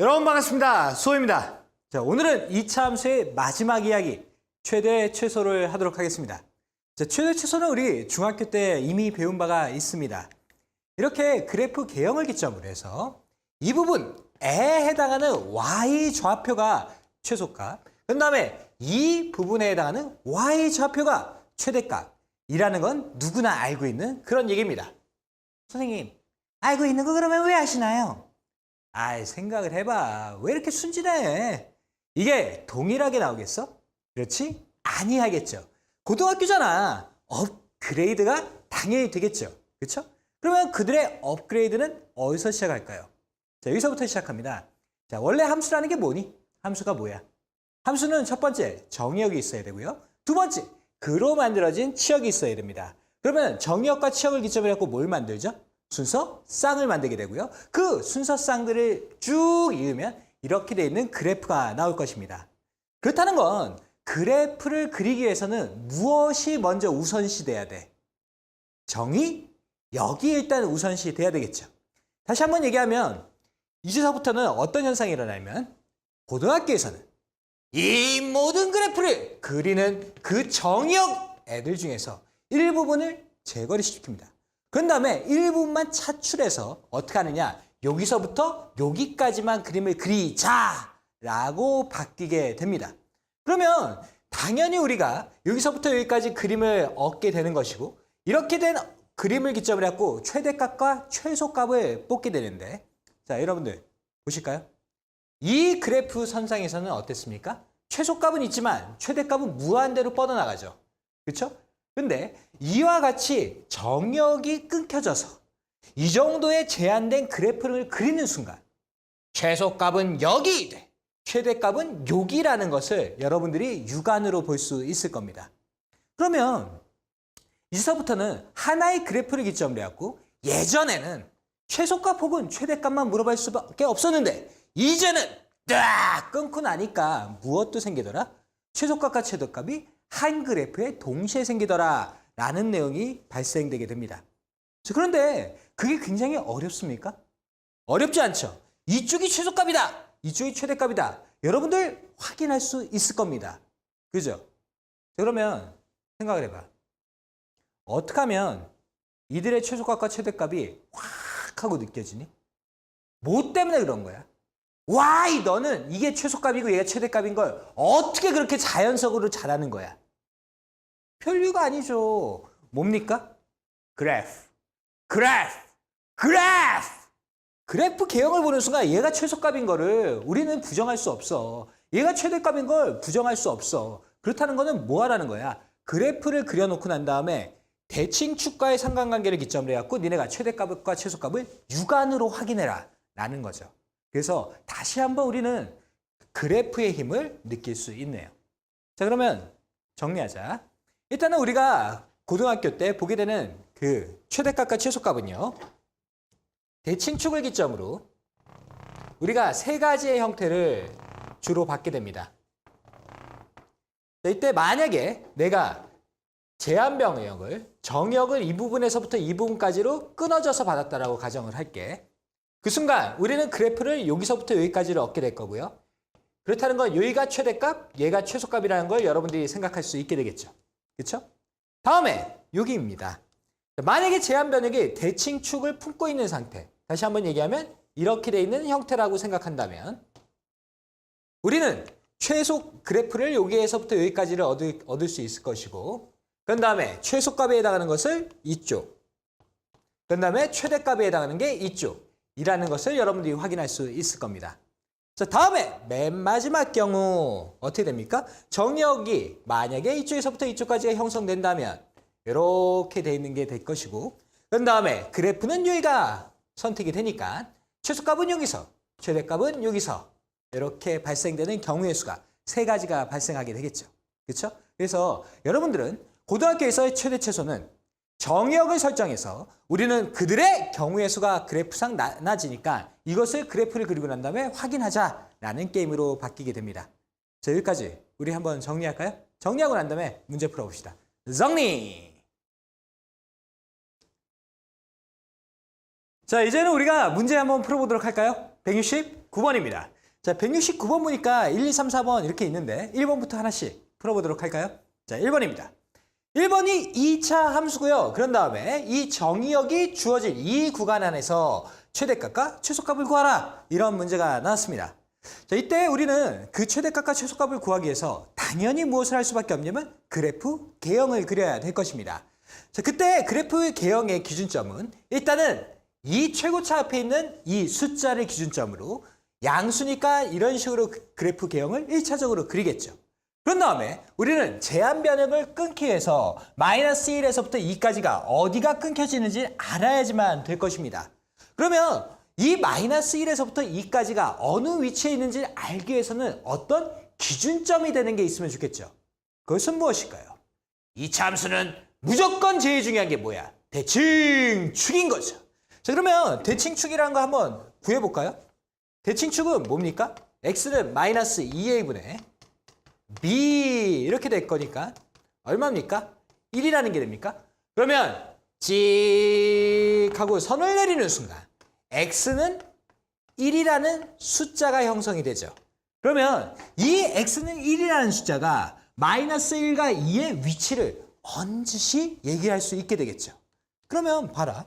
여러분 반갑습니다. 수호입니다. 자, 오늘은 2차 함수의 마지막 이야기, 최대 최소를 하도록 하겠습니다. 자, 최대 최소는 우리 중학교 때 이미 배운 바가 있습니다. 이렇게 그래프 개형을 기점으로 해서 이 부분에 해당하는 y 좌표가 최소값, 그 다음에 이 부분에 해당하는 y 좌표가 최대값이라는 건 누구나 알고 있는 그런 얘기입니다. 선생님, 알고 있는 거 그러면 왜 아시나요? 아이, 생각을 해봐. 왜 이렇게 순진해? 이게 동일하게 나오겠어? 그렇지? 아니하겠죠. 고등학교잖아. 업그레이드가 당연히 되겠죠. 그렇죠? 그러면 그들의 업그레이드는 어디서 시작할까요? 자, 여기서부터 시작합니다. 자, 원래 함수라는 게 뭐니? 함수가 뭐야? 함수는 첫 번째, 정의역이 있어야 되고요. 두 번째, 그로 만들어진 치역이 있어야 됩니다. 그러면 정의역과 치역을 기점으로 해서 뭘 만들죠? 순서 쌍을 만들게 되고요. 그 순서 쌍들을 쭉 이으면 이렇게 되어 있는 그래프가 나올 것입니다. 그렇다는 건 그래프를 그리기 위해서는 무엇이 먼저 우선시 돼야 돼? 정의? 여기 일단 우선시 돼야 되겠죠. 다시 한번 얘기하면 이제서부터는 어떤 현상이 일어나면 고등학교에서는 이 모든 그래프를 그리는 그 정의역 애들 중에서 일부분을 제거를 시킵니다. 그런 다음에 일부분만 차출해서 어떻게 하느냐, 여기서부터 여기까지만 그림을 그리자라고 바뀌게 됩니다. 그러면 당연히 우리가 여기서부터 여기까지 그림을 얻게 되는 것이고, 이렇게 된 그림을 기점으로 해서 최대값과 최소값을 뽑게 되는데, 자, 여러분들 보실까요? 이 그래프 선상에서는 어땠습니까? 최소값은 있지만 최대값은 무한대로 뻗어나가죠. 그렇죠? 근데 이와 같이 정역이 끊겨져서 이 정도의 제한된 그래프를 그리는 순간 최소값은 여기 돼, 최대값은 여기라는 것을 여러분들이 육안으로 볼 수 있을 겁니다. 그러면 이제서부터는 하나의 그래프를 기점으로 해갖고 예전에는 최소값 혹은 최대값만 물어볼 수밖에 없었는데 이제는 딱 끊고 나니까 무엇도 생기더라? 최소값과 최대값이 한 그래프에 동시에 생기더라 라는 내용이 발생되게 됩니다. 그런데 그게 굉장히 어렵습니까? 어렵지 않죠. 이쪽이 최소값이다, 이쪽이 최대값이다, 여러분들 확인할 수 있을 겁니다. 그죠? 그러면 생각을 해봐. 어떻게 하면 이들의 최소값과 최대값이 확 하고 느껴지니? 뭐 때문에 그런 거야? 와이, 너는 이게 최소값이고 얘가 최대값인 걸 어떻게 그렇게 자연적으로 잘하는 거야? 별유가 아니죠. 뭡니까? 그래프. 그래프 개형을 보는 순간 얘가 최소값인 거를 우리는 부정할 수 없어. 얘가 최대값인 걸 부정할 수 없어. 그렇다는 거는 뭐 하라는 거야? 그래프를 그려놓고 난 다음에 대칭축과의 상관관계를 기점으로 해갖고 니네가 최대값과 최소값을 육안으로 확인해라 라는 거죠. 그래서 다시 한번 우리는 그래프의 힘을 느낄 수 있네요. 자, 그러면 정리하자. 일단은 우리가 고등학교 때 보게 되는 그 최대값과 최소값은요, 대칭축을 기점으로 우리가 세 가지의 형태를 주로 받게 됩니다. 이때 만약에 내가 제한병역을, 정역을 이 부분에서부터 이 부분까지로 끊어져서 받았다라고 가정을 할게. 그 순간 우리는 그래프를 여기서부터 여기까지를 얻게 될 거고요. 그렇다는 건 여기가 최대값, 얘가 최소값이라는 걸 여러분들이 생각할 수 있게 되겠죠. 그렇죠? 다음에 여기입니다. 만약에 제한변역이 대칭축을 품고 있는 상태, 다시 한번 얘기하면 이렇게 돼 있는 형태라고 생각한다면 우리는 최소 그래프를 여기에서부터 여기까지를 얻을 수 있을 것이고, 그 다음에 최소값에 해당하는 것을 이쪽, 그 다음에 최대값에 해당하는 게 이쪽 이라는 것을 여러분들이 확인할 수 있을 겁니다. 자, 다음에 맨 마지막 경우 어떻게 됩니까? 정역이 만약에 이쪽에서부터 이쪽까지가 형성된다면 이렇게 돼 있는 게 될 것이고, 그 다음에 그래프는 여기가 선택이 되니까 최소값은 여기서, 최대값은 여기서 이렇게 발생되는 경우의 수가 세 가지가 발생하게 되겠죠. 그렇죠? 그래서 여러분들은 고등학교에서의 최대 최소는 정역을 설정해서 우리는 그들의 경우의 수가 그래프상 낮으니까 이것을 그래프를 그리고 난 다음에 확인하자라는 게임으로 바뀌게 됩니다. 자, 여기까지 우리 한번 정리할까요? 정리하고 난 다음에 문제 풀어봅시다. 정리! 자, 이제는 우리가 문제 한번 풀어보도록 할까요? 160 169번입니다. 자, 169번 보니까 1, 2, 3, 4번 이렇게 있는데 1번부터 하나씩 풀어보도록 할까요? 자, 1번입니다. 1번이 2차 함수고요. 그런 다음에 이 정의역이 주어질 이 구간 안에서 최대값과 최소값을 구하라. 이런 문제가 나왔습니다. 자, 이때 우리는 그 최대값과 최소값을 구하기 위해서 당연히 무엇을 할 수밖에 없냐면 그래프 개형을 그려야 될 것입니다. 자, 그때 그래프 개형의 기준점은 일단은 이 최고차 앞에 있는 이 숫자를 기준점으로 양수니까 이런 식으로 그래프 개형을 1차적으로 그리겠죠. 그런 다음에 우리는 제한 변형을 끊기 위해서 마이너스 1에서부터 2까지가 어디가 끊겨지는지 알아야지만 될 것입니다. 그러면 이 마이너스 1에서부터 2까지가 어느 위치에 있는지 알기 위해서는 어떤 기준점이 되는 게 있으면 좋겠죠. 그것은 무엇일까요? 이 함수는 무조건 제일 중요한 게 뭐야? 대칭축인 거죠. 자, 그러면 대칭축이라는 거 한번 구해볼까요? 대칭축은 뭡니까? x는 마이너스 2a분의 b 이렇게 될 거니까 얼마입니까? 1이라는 게 됩니까? 그러면 찍 하고 선을 내리는 순간 x는 1이라는 숫자가 형성이 되죠. 그러면 이 x는 1이라는 숫자가 마이너스 1과 2의 위치를 언제시 얘기할 수 있게 되겠죠. 그러면 봐라.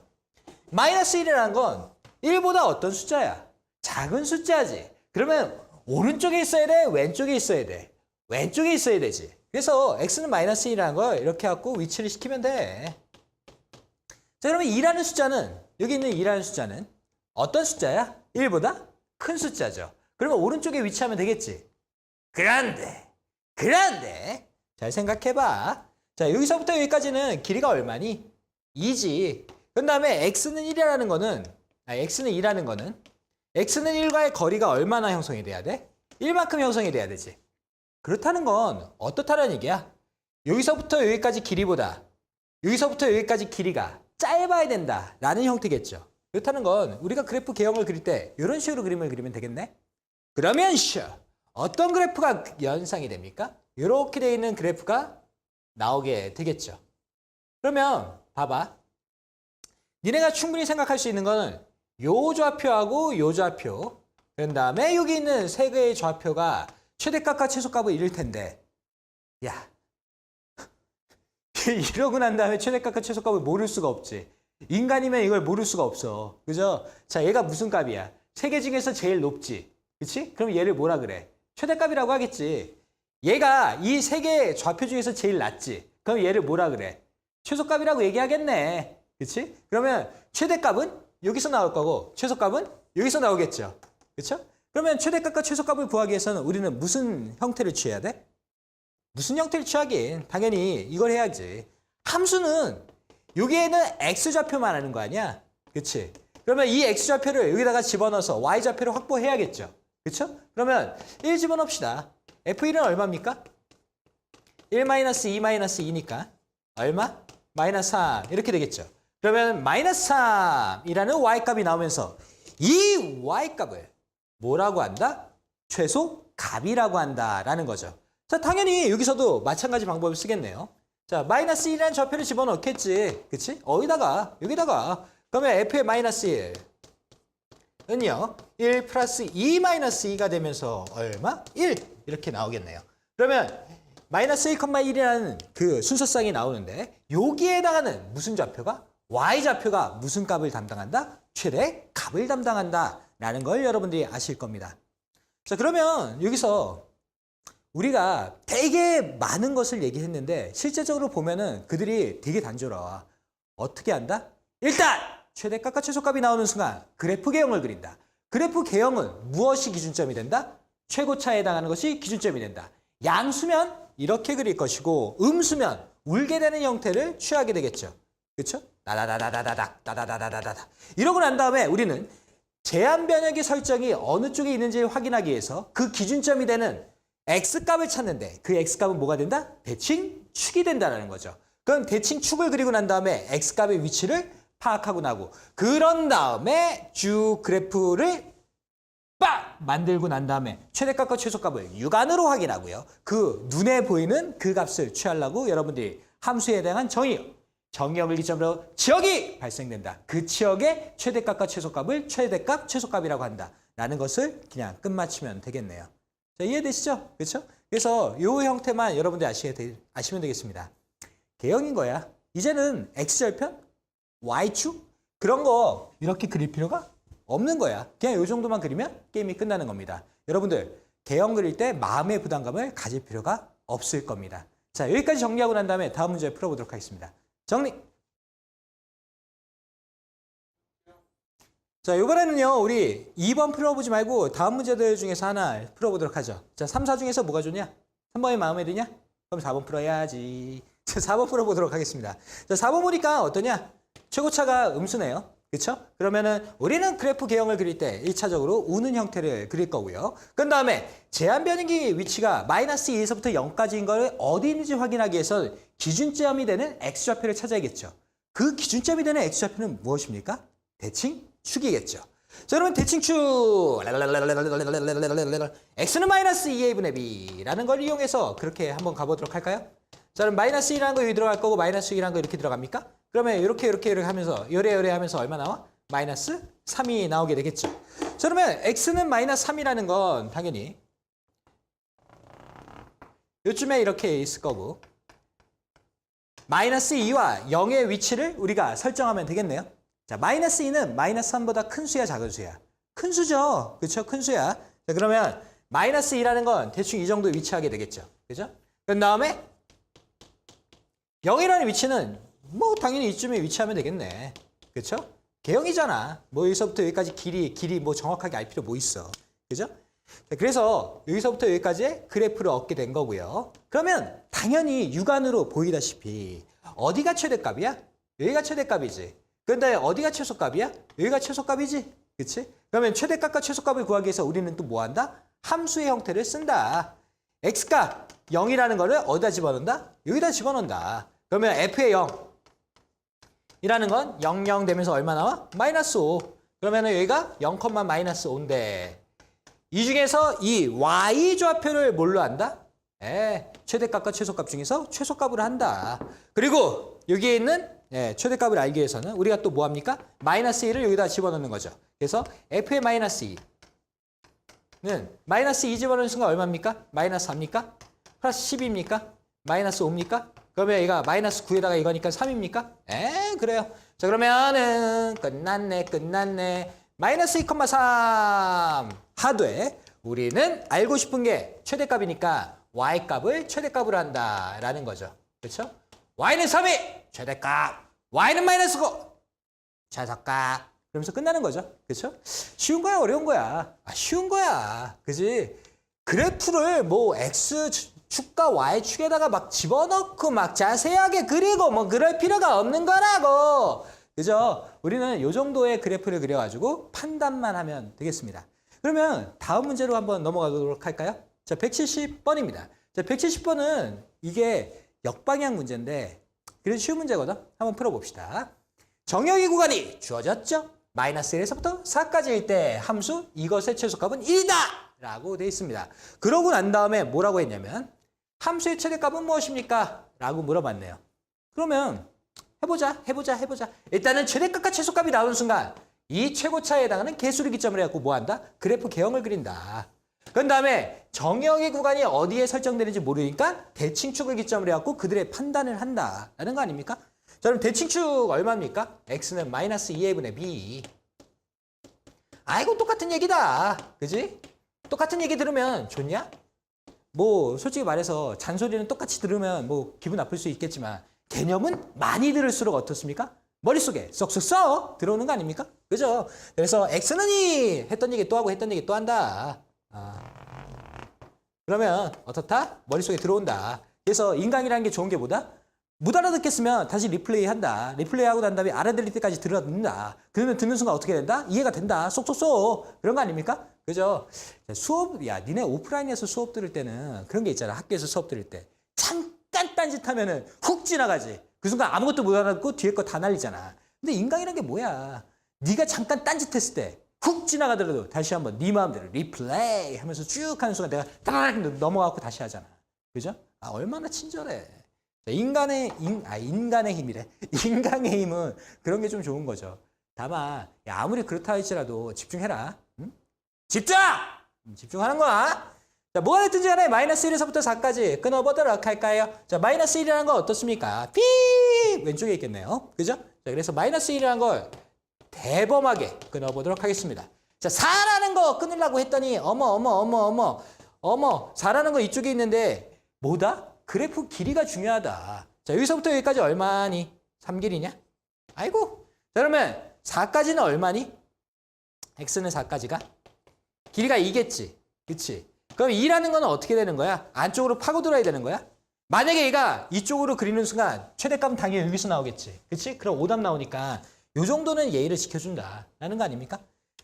마이너스 1이라는 건 1보다 어떤 숫자야? 작은 숫자지. 그러면 오른쪽에 있어야 돼? 왼쪽에 있어야 돼? 왼쪽에 있어야 되지. 그래서 x는 마이너스 1이라는 걸 이렇게 갖고 위치를 시키면 돼. 자, 그러면 2라는 숫자는, 여기 있는 2라는 숫자는 어떤 숫자야? 1보다 큰 숫자죠. 그러면 오른쪽에 위치하면 되겠지. 그런데 잘 생각해봐. 자, 여기서부터 여기까지는 길이가 얼마니? 2지. 그 다음에 x는 1이라는 거는, x는 2라는 거는 x는 1과의 거리가 얼마나 형성이 돼야 돼? 1만큼 형성이 돼야 되지. 그렇다는 건 어떻다는 얘기야? 여기서부터 여기까지 길이보다 여기서부터 여기까지 길이가 짧아야 된다라는 형태겠죠. 그렇다는 건 우리가 그래프 개형을 그릴 때 이런 식으로 그림을 그리면 되겠네? 그러면 어떤 그래프가 연상이 됩니까? 이렇게 되어 있는 그래프가 나오게 되겠죠. 그러면 봐봐. 니네가 충분히 생각할 수 있는 거는 요 좌표하고 요 좌표, 그 다음에 여기 있는 세 개의 좌표가 최대값과 최소값을 이룰 텐데, 야, 이러고 난 다음에 최대값과 최소값을 모를 수가 없지. 인간이면 이걸 모를 수가 없어. 그죠? 자, 얘가 무슨 값이야? 세 개 중에서 제일 높지. 그치? 그럼 얘를 뭐라 그래? 최대값이라고 하겠지. 얘가 이 세 개의 좌표 중에서 제일 낮지. 그럼 얘를 뭐라 그래? 최소값이라고 얘기하겠네. 그치? 그러면 최대값은 여기서 나올 거고 최소값은 여기서 나오겠죠. 그쵸? 그러면 최대값과 최소값을 구하기 위해서는 우리는 무슨 형태를 취해야 돼? 무슨 형태를 취하긴 당연히 이걸 해야지. 함수는 여기에는 x좌표만 하는 거 아니야? 그치? 그러면 이 x좌표를 여기다가 집어넣어서 y좌표를 확보해야겠죠. 그쵸? 그러면 1 집어넣읍시다. f1은 얼마입니까? 1-2-2니까 얼마? 마이너스 3 이렇게 되겠죠. 그러면 마이너스 3이라는 y값이 나오면서 이 y값을 뭐라고 한다? 최소값이라고 한다라는 거죠. 자, 당연히 여기서도 마찬가지 방법을 쓰겠네요. 자, 마이너스 1이라는 좌표를 집어넣겠지. 그치? 여기다가. 그러면 f의 마이너스 1은요. 1 플러스 2 마이너스 2가 되면서 얼마? 1 이렇게 나오겠네요. 그러면 마이너스 1,1이라는 그 순서쌍이 나오는데 여기에다가는 무슨 좌표가? y좌표가 무슨 값을 담당한다? 최대 값을 담당한다 라는 걸 여러분들이 아실 겁니다. 자, 그러면 여기서 우리가 되게 많은 것을 얘기했는데 실제적으로 보면은 그들이 되게 단조로워. 어떻게 한다? 일단 최대값과 최소값이 나오는 순간 그래프 개형을 그린다. 그래프 개형은 무엇이 기준점이 된다? 최고차에 해당하는 것이 기준점이 된다. 양수면 이렇게 그릴 것이고 음수면 울게 되는 형태를 취하게 되겠죠. 그렇죠? 다다다다다닥 이러고 난 다음에 우리는 제한 변형의 설정이 어느 쪽에 있는지를 확인하기 위해서 그 기준점이 되는 x값을 찾는데 그 x값은 뭐가 된다? 대칭축이 된다는 거죠. 그럼 대칭축을 그리고 난 다음에 x값의 위치를 파악하고 나고 그런 다음에 쭉 그래프를 빡! 만들고 난 다음에 최대값과 최소값을 육안으로 확인하고요. 그 눈에 보이는 그 값을 취하려고 여러분들이 함수에 대한 정의역을 기점으로 지역이 발생된다. 그 지역의 최대값과 최소값을 최대값, 최소값이라고 한다. 라는 것을 그냥 끝마치면 되겠네요. 자, 이해되시죠? 그렇죠? 그래서 이 형태만 여러분들 아시면 되겠습니다. 개형인 거야. 이제는 X절편, Y축 그런 거 이렇게 그릴 필요가 없는 거야. 그냥 이 정도만 그리면 게임이 끝나는 겁니다. 여러분들 개형 그릴 때 마음의 부담감을 가질 필요가 없을 겁니다. 자, 여기까지 정리하고 난 다음에 다음 문제 풀어보도록 하겠습니다. 정리! 자, 이번에는요, 우리 2번 풀어보지 말고 다음 문제들 중에서 하나 풀어보도록 하죠. 자, 3, 4 중에서 뭐가 좋냐? 3번이 마음에 드냐? 그럼 4번 풀어야지. 자, 4번 풀어보도록 하겠습니다. 자, 4번 보니까 어떠냐? 최고차가 음수네요. 그쵸? 그러면은 우리는 그래프 개형을 그릴 때 1차적으로 우는 형태를 그릴 거고요. 그 다음에 제한 변형기 위치가 마이너스 2에서부터 0까지인 걸 어디 있는지 확인하기 위해서 기준점이 되는 x좌표를 찾아야겠죠. 그 기준점이 되는 x좌표는 무엇입니까? 대칭축이겠죠. 자, 그러면 대칭축 x는 마이너스 2a분의 b라는 걸 이용해서 그렇게 한번 가보도록 할까요? 자, 그럼 마이너스 2라는 거 여기 들어갈 거고 마이너스 2라는 거 이렇게 들어갑니까? 그러면 이렇게 하면서 요래 하면서 얼마 나와? 마이너스 3이 나오게 되겠죠. 자, 그러면 x는 마이너스 3이라는 건 당연히 요쯤에 이렇게 있을 거고 마이너스 2와 0의 위치를 우리가 설정하면 되겠네요. 자, 마이너스 2는 마이너스 3보다 큰 수야, 작은 수야? 큰 수죠. 그렇죠? 큰 수야. 자, 그러면 마이너스 2라는 건 대충 이 정도에 위치하게 되겠죠. 그죠? 그 다음에 0이라는 위치는 뭐 당연히 이쯤에 위치하면 되겠네. 그렇죠? 개형이잖아. 뭐 여기서부터 여기까지 길이 뭐 정확하게 알 필요 뭐 있어. 그죠? 자, 그래서 여기서부터 여기까지의 그래프를 얻게 된 거고요. 그러면 당연히 육안으로 보이다시피 어디가 최대값이야? 여기가 최대값이지. 근데 어디가 최소값이야? 여기가 최소값이지. 그치? 그러면 최대값과 최소값을 구하기 위해서 우리는 또 뭐 한다? 함수의 형태를 쓴다. x값 0이라는 거를 어디다 집어넣는다? 여기다 집어넣는다. 그러면 f의 0이라는 건 00 되면서 얼마 나와? 마이너스 5. 그러면 여기가 0, 마이너스 5인데 이 중에서 이 y좌표를 뭘로 한다? 최대값과 최소값 중에서 최소값으로 한다. 그리고 여기에 있는 최대값을 알기 위해서는 우리가 또 뭐 합니까? 마이너스 2를 여기다 집어넣는 거죠. 그래서 f의 마이너스 2는 마이너스 2 집어넣는 순간 얼마입니까? 마이너스 4입니까? 플러스 10입니까? 마이너스 5입니까? 그러면 얘가 마이너스 9에다가 이거니까 3입니까? 그래요. 자, 그러면은 끝났네. 마이너스 2,3 하되 우리는 알고 싶은 게 최대값이니까 y값을 최대값으로 한다라는 거죠. 그렇죠? y는 3이 최대값, y는 마이너스 9 최소값. 그러면서 끝나는 거죠. 그렇죠? 쉬운 거야, 어려운 거야? 쉬운 거야. 그지? 그래프를 뭐 x축과 y축에다가 막 집어넣고 막 자세하게 그리고 뭐 그럴 필요가 없는 거라고. 그죠? 우리는 이 정도의 그래프를 그려가지고 판단만 하면 되겠습니다. 그러면 다음 문제로 한번 넘어가도록 할까요? 자, 170번입니다. 자, 170번은 이게 역방향 문제인데 그래도 쉬운 문제거든. 한번 풀어봅시다. 정역의 구간이 주어졌죠. 마이너스 1에서부터 4까지일 때 함수 이것의 최소값은 1이다! 라고 되어 있습니다. 그러고 난 다음에 뭐라고 했냐면 함수의 최대값은 무엇입니까? 라고 물어봤네요. 그러면 해보자. 일단은 최대값과 최소값이 나오는 순간 이 최고차에 해당하는 개수를 기점으로 해갖고 뭐 한다? 그래프 개형을 그린다. 그 다음에 정역의 구간이 어디에 설정되는지 모르니까 대칭축을 기점으로 해갖고 그들의 판단을 한다라는 거 아닙니까? 자, 그럼 대칭축 얼마입니까? x는 마이너스 2a분의 b. 아이고 똑같은 얘기다. 그지? 똑같은 얘기 들으면 좋냐? 뭐 솔직히 말해서 잔소리는 똑같이 들으면 뭐 기분 나쁠 수 있겠지만 개념은 많이 들을수록 어떻습니까? 머릿속에 쏙쏙쏙 들어오는 거 아닙니까? 그죠? 그래서 x는 2 했던 얘기 또 하고 했던 얘기 또 한다. 그러면 어떻다? 머릿속에 들어온다. 그래서 인강이라는 게 좋은 게 뭐다? 못 알아듣겠으면 다시 리플레이 한다. 리플레이하고 난 다음에 알아들을 때까지 들어듣는다. 그러면 듣는 순간 어떻게 된다? 이해가 된다. 쏙쏙쏙. 그런 거 아닙니까? 그죠? 니네 오프라인에서 수업 들을 때는 그런 게 있잖아. 학교에서 수업 들을 때. 잠깐 딴짓하면은 훅 지나가지. 그 순간 아무것도 못 알아듣고 뒤에 거 다 날리잖아. 근데 인강이라는 게 뭐야? 네가 잠깐 딴짓했을 때 훅 지나가더라도 다시 한번 네 마음대로 리플레이 하면서 쭉 하는 순간 내가 따라락 넘어가고 다시 하잖아. 그죠? 얼마나 친절해. 인간의 힘이래. 인간의 힘은 그런 게 좀 좋은 거죠. 다만 아무리 그렇다 할지라도 집중해라. 응? 집중! 집중하는 거야. 자, 뭐가 됐든지 간에 마이너스 1에서부터 4까지 끊어보도록 할까요? 자, 마이너스 1이라는 건 어떻습니까? 픽! 왼쪽에 있겠네요. 그죠? 자, 그래서 마이너스 1이라는 걸 대범하게 끊어보도록 하겠습니다. 자, 4라는 거 끊으려고 했더니 어머 4라는 거 이쪽에 있는데 뭐다? 그래프 길이가 중요하다. 자, 여기서부터 여기까지 얼마니? 3길이냐? 아이고. 자, 그러면 4까지는 얼마니? x는 4까지가? 길이가 2겠지. 그치? 그럼 2라는 건 어떻게 되는 거야? 안쪽으로 파고들어야 되는 거야? 만약에 얘가 이쪽으로 그리는 순간 최대값은 당연히 여기서 나오겠지. 그치? 그럼 오답 나오니까 요 정도는 예의를 지켜준다. 라는 거 아닙니까?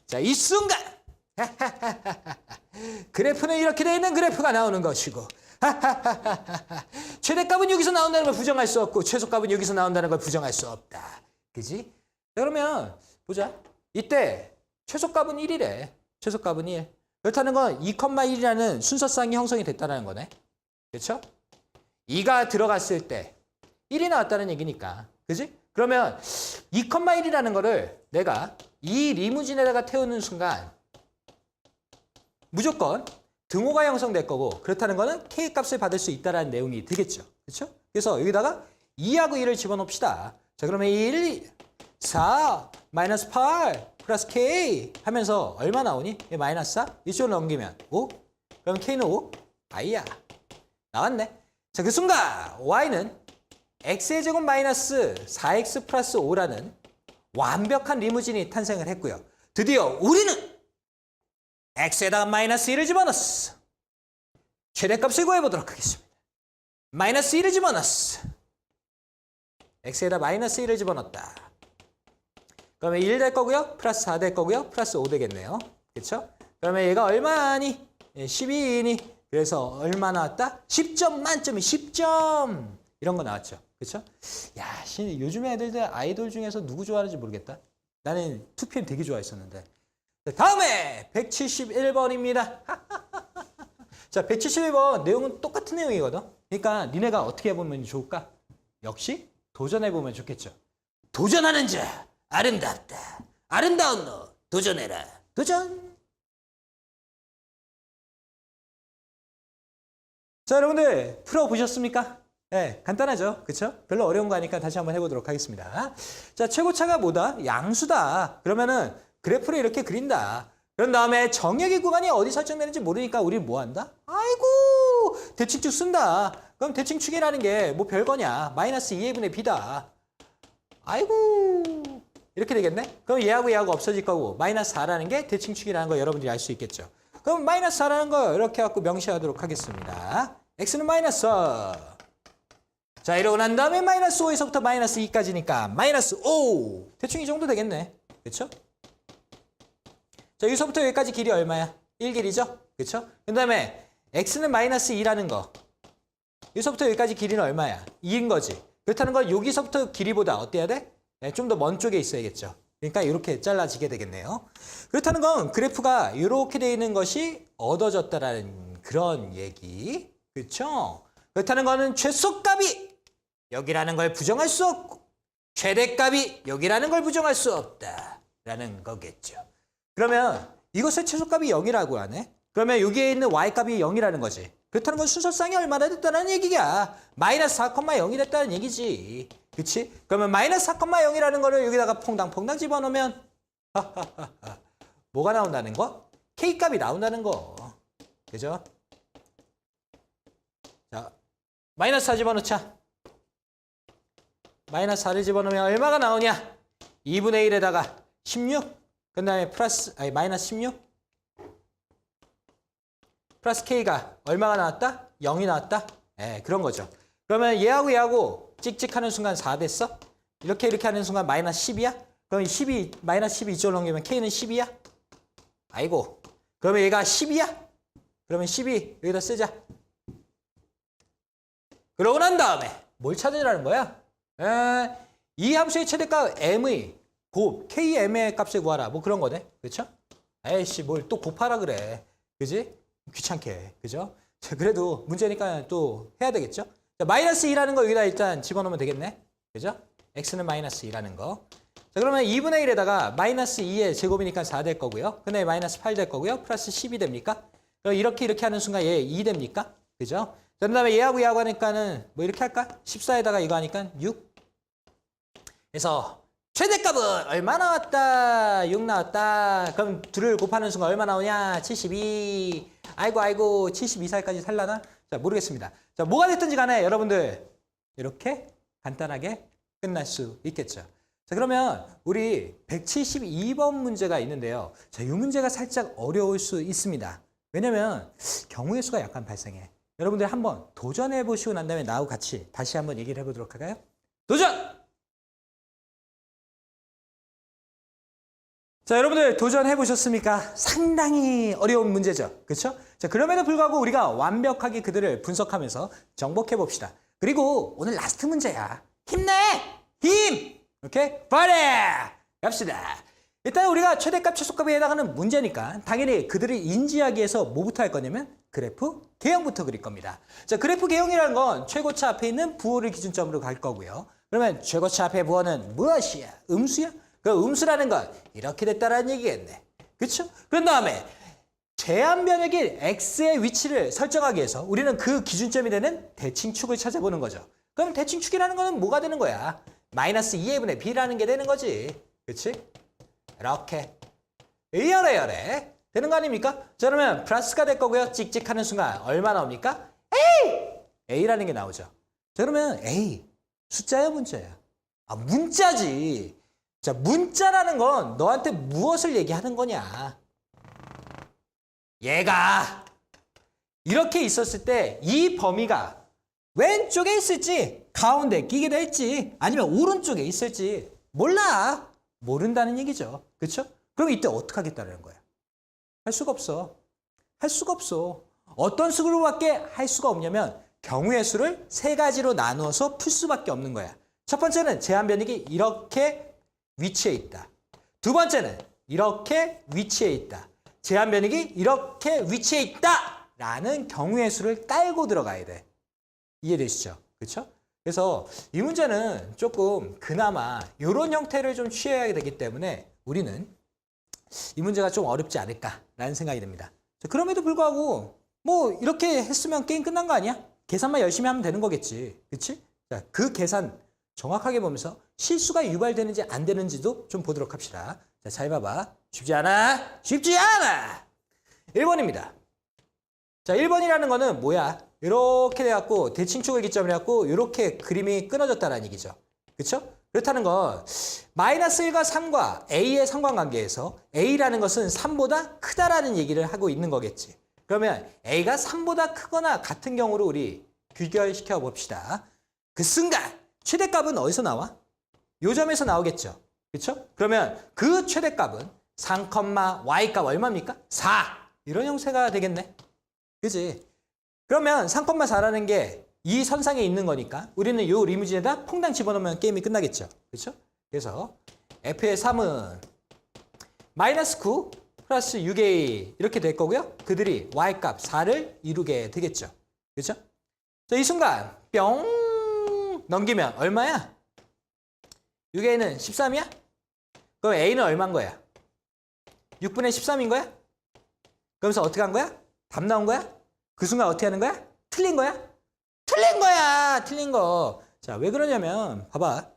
자, 이 순간! 그래프는 이렇게 되어 있는 그래프가 나오는 것이고 최대값은 여기서 나온다는 걸 부정할 수 없고 최소값은 여기서 나온다는 걸 부정할 수 없다. 그지? 자, 그러면 보자. 이때 최소값은 1이래. 최소값은 1. 그렇다는 건 2,1이라는 순서쌍이 형성이 됐다는 거네. 그렇죠? 2가 들어갔을 때 1이 나왔다는 얘기니까. 그지? 그러면 2,1이라는 거를 내가 이 리무진에다가 태우는 순간 무조건 등호가 형성될 거고 그렇다는 거는 K값을 받을 수 있다는 내용이 되겠죠. 그렇죠? 그래서 여기다가 2하고 1을 집어넣읍시다. 자, 그러면 1, 4, 마이너스 8, 플러스 K 하면서 얼마 나오니? 마이너스 4? 이쪽으로 넘기면 5? 그럼 K는 5? I야. 나왔네. 자, 그 순간 Y는 X의 제곱 마이너스 4X 플러스 5라는 완벽한 리무진이 탄생을 했고요. 드디어 우리는 X에다가 마이너스 1을 집어넣었어. 최대값을 구해보도록 하겠습니다. 마이너스 1을 집어넣었어. X에다 마이너스 1을 집어넣었다. 그러면 1 될 거고요. 플러스 4 될 거고요. 플러스 5 되겠네요. 그렇죠? 그러면 얘가 얼마니? 12이니? 그래서 얼마 나왔다? 10점 만점이 10점! 이런 거 나왔죠. 그렇죠? 야, 요즘 애들 아이돌 중에서 누구 좋아하는지 모르겠다. 나는 2PM 되게 좋아했었는데. 다음에 171번입니다. 자, 171번 내용은 똑같은 내용이거든. 그러니까 니네가 어떻게 해보면 좋을까? 역시 도전해보면 좋겠죠. 도전하는 자 아름답다. 아름다운 너 도전해라. 도전. 자, 여러분들 풀어보셨습니까? 네, 간단하죠. 그렇죠? 별로 어려운 거 아니까 다시 한번 해보도록 하겠습니다. 자, 최고차가 뭐다? 양수다. 그러면은 그래프를 이렇게 그린다. 그런 다음에 정액의 구간이 어디 설정되는지 모르니까 우리 뭐 한다? 아이고, 대칭축 쓴다. 그럼 대칭축이라는 게 뭐 별거냐? 마이너스 2분의 b다. 아이고, 이렇게 되겠네? 그럼 얘하고 없어질 거고 마이너스 4라는 게 대칭축이라는 거 여러분들이 알 수 있겠죠. 그럼 마이너스 4라는 거 이렇게 갖고 명시하도록 하겠습니다. x는 마이너스 4. 자, 이러고 난 다음에 마이너스 5에서부터 마이너스 2까지니까 마이너스 5. 대충 이 정도 되겠네. 그렇죠? 자, 여기서부터 여기까지 길이 얼마야? 1길이죠? 그렇죠? 그 다음에 x는 마이너스 2라는 거. 여기서부터 여기까지 길이는 얼마야? 2인 거지. 그렇다는 건 여기서부터 길이보다 어때야 돼? 네, 좀 더 먼 쪽에 있어야겠죠. 그러니까 이렇게 잘라지게 되겠네요. 그렇다는 건 그래프가 이렇게 되어 있는 것이 얻어졌다라는 그런 얘기. 그렇죠? 그렇다는 거는 최소값이 여기라는 걸 부정할 수 없고 최대값이 여기라는 걸 부정할 수 없다라는 거겠죠. 그러면 이것의 최소값이 0이라고 하네. 그러면 여기에 있는 y값이 0이라는 거지. 그렇다는 건 순서쌍이 얼마나 됐다는 얘기야. 마이너스 4,0이 됐다는 얘기지. 그치? 그러면 마이너스 4,0이라는 거를 여기다가 퐁당퐁당 집어넣으면 뭐가 나온다는 거? K값이 나온다는 거. 그죠? 자, 마이너스 4 집어넣자. 마이너스 4를 집어넣으면 얼마가 나오냐? 2분의 1에다가 16. 그 다음에 마이너스 16. 플러스 K가 얼마가 나왔다? 0이 나왔다? 예, 그런 거죠. 그러면 얘하고 찍찍하는 순간 4 됐어? 이렇게 하는 순간 마이너스 10이야? 그럼 마이너스 12 이쪽으로 넘기면 K는 10이야? 아이고. 그러면 얘가 10이야? 그러면 12 여기다 쓰자. 그러고 난 다음에 뭘 찾으라는 거야? 이 함수의 최대값 m의 곱 km의 값을 구하라. 뭐 그런 거네. 그렇죠? 에이씨, 뭘 또 곱하라 그래. 그지? 귀찮게. 그죠? 자, 그래도 문제니까 또 해야 되겠죠? 자, 마이너스 2라는 거 여기다 일단 집어넣으면 되겠네. 그죠? x는 마이너스 2라는 거. 자, 그러면 2분의 1에다가 마이너스 2의 제곱이니까 4 될 거고요. 근데 마이너스 8 될 거고요. 플러스 10이 됩니까? 그럼 이렇게 하는 순간 얘 2 됩니까? 그죠? 자, 그 다음에 얘하고 얘하고 하니까는 뭐 이렇게 할까? 14에다가 이거 하니까 6. 그래서 최대값은 얼마 나왔다? 6 나왔다. 그럼 둘을 곱하는 순간 얼마 나오냐? 72. 아이고 72살까지 살라나? 자, 모르겠습니다. 자, 뭐가 됐든지 간에 여러분들 이렇게 간단하게 끝날 수 있겠죠. 자, 그러면 우리 172번 문제가 있는데요. 자, 이 문제가 살짝 어려울 수 있습니다. 왜냐면 경우의 수가 약간 발생해. 여러분들 한번 도전해 보시고 난 다음에 나하고 같이 다시 한번 얘기를 해보도록 할까요? 도전! 자, 여러분들 도전해 보셨습니까? 상당히 어려운 문제죠. 그렇죠? 자, 그럼에도 불구하고 우리가 완벽하게 그들을 분석하면서 정복해 봅시다. 그리고 오늘 라스트 문제야. 힘내! 힘! 오케이? 파이팅! 갑시다. 일단 우리가 최대값, 최소값에 해당하는 문제니까 당연히 그들을 인지하기 위해서 뭐부터 할 거냐면 그래프 개형부터 그릴 겁니다. 자, 그래프 개형이라는 건 최고차 앞에 있는 부호를 기준점으로 갈 거고요. 그러면 최고차 앞에 부호는 무엇이야? 음수야? 그 음수라는 건 이렇게 됐다라는 얘기겠네. 그렇죠? 그런 다음에 제한 변역인 x의 위치를 설정하기 위해서 우리는 그 기준점이 되는 대칭축을 찾아보는 거죠. 그럼 대칭축이라는 거는 뭐가 되는 거야? 마이너스 2분의 b라는 게 되는 거지. 그렇지? 이렇게 열에 되는 거 아닙니까? 자, 그러면 플러스가 될 거고요. 찍찍하는 순간 얼마 나옵니까? A라는 게 나오죠. 자, 그러면 A 숫자야 문자야? 아, 문자지. 자, 문자라는 건 너한테 무엇을 얘기하는 거냐? 얘가 이렇게 있었을 때 이 범위가 왼쪽에 있을지 가운데 끼게 될지 아니면 오른쪽에 있을지 몰라. 모른다는 얘기죠. 그렇죠? 그럼 이때 어떻게 하겠다는 거야? 할 수가 없어. 할 수가 없어. 어떤 식으로밖에 할 수가 없냐면 경우의 수를 세 가지로 나누어서 풀 수밖에 없는 거야. 첫 번째는 제한 변익이 이렇게 위치해 있다. 두 번째는 이렇게 위치해 있다. 제한 변익이 이렇게 위치해 있다. 라는 경우의 수를 깔고 들어가야 돼. 이해되시죠? 그렇죠? 그래서 이 문제는 조금 그나마 이런 형태를 좀 취해야 되기 때문에 우리는 이 문제가 좀 어렵지 않을까라는 생각이 듭니다. 자, 그럼에도 불구하고 뭐 이렇게 했으면 게임 끝난 거 아니야? 계산만 열심히 하면 되는 거겠지. 그렇지? 자, 그 계산 정확하게 보면서 실수가 유발되는지 안 되는지도 좀 보도록 합시다. 자, 잘 봐봐. 쉽지 않아? 쉽지 않아! 1번입니다. 자, 1번이라는 거는 뭐야? 이렇게 돼갖고 대칭축을 기점으로 해갖고 이렇게 그림이 끊어졌다는 얘기죠. 그렇죠? 그렇다는 건 마이너스 1과 3과 A의 상관관계에서 A라는 것은 3보다 크다라는 얘기를 하고 있는 거겠지. 그러면 A가 3보다 크거나 같은 경우로 우리 귀결시켜 봅시다. 그 순간 최대값은 어디서 나와? 요 점에서 나오겠죠. 그렇죠? 그러면 그 최대값은 3, y값 얼마입니까? 4. 이런 형태가 되겠네. 그지? 그러면 3,4라는 게 이 선상에 있는 거니까 우리는 요 리무진에다 퐁당 집어넣으면 게임이 끝나겠죠. 그렇죠? 그래서 f의 3은 마이너스 9 플러스 6a 이렇게 될 거고요. 그들이 y값 4를 이루게 되겠죠. 그렇죠? 자, 이 순간 뿅 넘기면 얼마야? 6a는 13이야? 그럼 a는 얼마인 거야? 6분의 13인 거야? 그러면서 어떻게 한 거야? 답 나온 거야? 그 순간 어떻게 하는 거야? 틀린 거야? 틀린 거야! 틀린 거. 자, 왜 그러냐면 봐봐.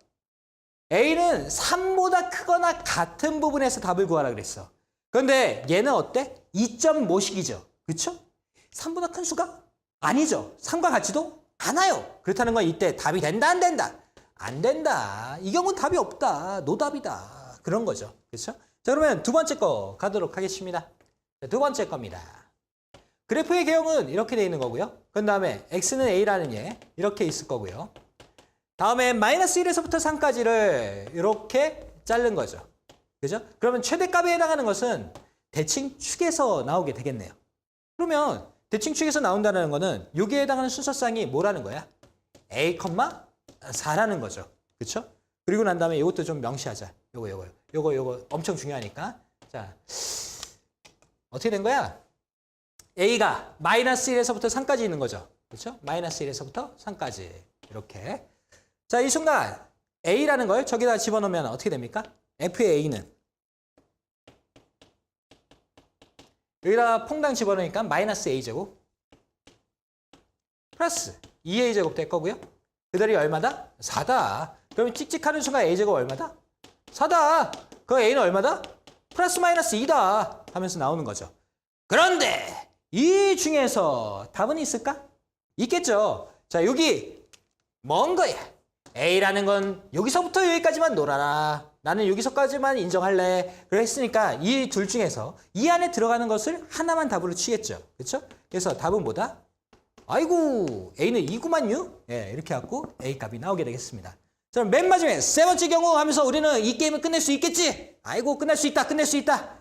A는 3보다 크거나 같은 부분에서 답을 구하라 그랬어. 그런데 얘는 어때? 2.5식이죠. 그렇죠? 3보다 큰 수가? 아니죠. 3과 같지도 않아요. 그렇다는 건 이때 답이 된다 안 된다? 안 된다. 이 경우는 답이 없다. 노답이다. 그런 거죠. 그렇죠? 자, 그러면 두 번째 거 가도록 하겠습니다. 자, 두 번째 겁니다. 그래프의 개형은 이렇게 되어 있는 거고요. 그 다음에 x는 a라는 얘 이렇게 있을 거고요. 다음에 마이너스 1에서부터 3까지를 이렇게 자른 거죠. 그죠? 그러면 최대값에 해당하는 것은 대칭축에서 나오게 되겠네요. 그러면 대칭축에서 나온다는 거는 여기에 해당하는 순서쌍이 뭐라는 거야? a, 4라는 거죠. 그렇죠? 그리고 난 다음에 이것도 좀 명시하자. 요거 엄청 중요하니까. 자, 어떻게 된 거야? A가 마이너스 1에서부터 3까지 있는 거죠. 그렇죠? 마이너스 1에서부터 3까지. 이렇게. 자, 이 순간 A라는 걸 저기다 집어넣으면 어떻게 됩니까? f의 a는 여기다 퐁당 집어넣으니까 마이너스 a제곱 플러스 2a제곱 될 거고요. 그들이 얼마다? 4다. 그러면 찍찍하는 순간 a제곱 얼마다? 4다. 그 a는 얼마다? 플러스 마이너스 2다 하면서 나오는 거죠. 그런데 이 중에서 답은 있을까? 있겠죠. 자, 여기 먼 거야. A라는 건 여기서부터 여기까지만 놀아라. 나는 여기서까지만 인정할래. 그랬으니까 이 둘 중에서 이 안에 들어가는 것을 하나만 답으로 치겠죠. 그렇죠? 그래서 답은 뭐다? 아이고, A는 2구만요. 예, 이렇게 갖고 A 값이 나오게 되겠습니다. 그럼 맨 마지막에 세 번째 경우 하면서 우리는 이 게임을 끝낼 수 있겠지? 아이고, 끝낼 수 있다. 끝낼 수 있다.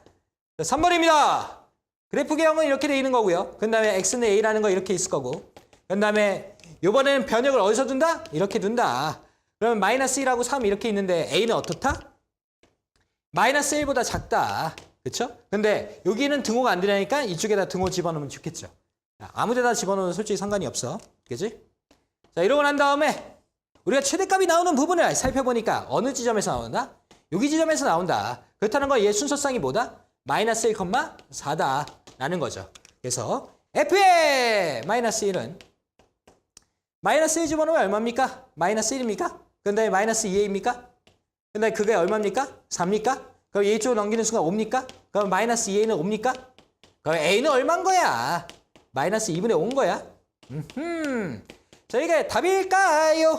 3번입니다. 그래프 개형은 이렇게 돼 있는 거고요. 그 다음에 x는 a라는 거 이렇게 있을 거고. 그 다음에 이번에는 변역을 어디서 둔다? 이렇게 둔다. 그러면 마이너스 1하고 3 이렇게 있는데 a는 어떻다? 마이너스 1보다 작다. 그렇죠? 근데 여기는 등호가 안 되니까 이쪽에다 등호 집어넣으면 좋겠죠. 아무 데다 집어넣으면 솔직히 상관이 없어. 그치? 자, 이러고 난 다음에 우리가 최대값이 나오는 부분을 살펴보니까 어느 지점에서 나온다? 여기 지점에서 나온다. 그렇다는 건 얘 순서상이 뭐다? 마이너스 1,4다 라는 거죠. 그래서 f의 마이너스 1은 마이너스 1 집어넣으면 얼마입니까? 마이너스 1입니까? 그 다음에 마이너스 2a입니까? 그 다음에 그게 얼마입니까? 4입니까? 그럼 a 쪽으로 넘기는 순간 5입니까? 그럼 마이너스 2a는 5입니까? 그럼 a는 얼마인 거야? 마이너스 2분의 5인 거야? 자, 이게 답일까요?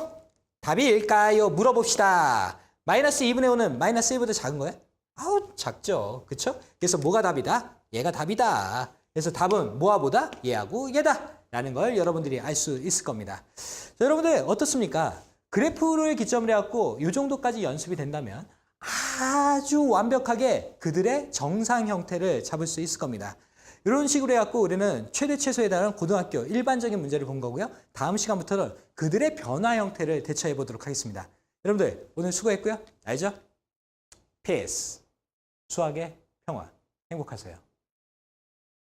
답일까요? 물어봅시다. 마이너스 2분의 5는 마이너스 1보다 작은 거야? 아우, 작죠. 그쵸? 그래서 뭐가 답이다? 얘가 답이다. 그래서 답은 뭐와 보다? 얘하고 얘다. 라는 걸 여러분들이 알 수 있을 겁니다. 자, 여러분들 어떻습니까? 그래프를 기점으로 해갖고 이 정도까지 연습이 된다면 아주 완벽하게 그들의 정상 형태를 잡을 수 있을 겁니다. 이런 식으로 해갖고 우리는 최대 최소에 대한 고등학교 일반적인 문제를 본 거고요. 다음 시간부터는 그들의 변화 형태를 대처해 보도록 하겠습니다. 여러분들 오늘 수고했고요. 알죠? 피스. 수학의 평화. 행복하세요.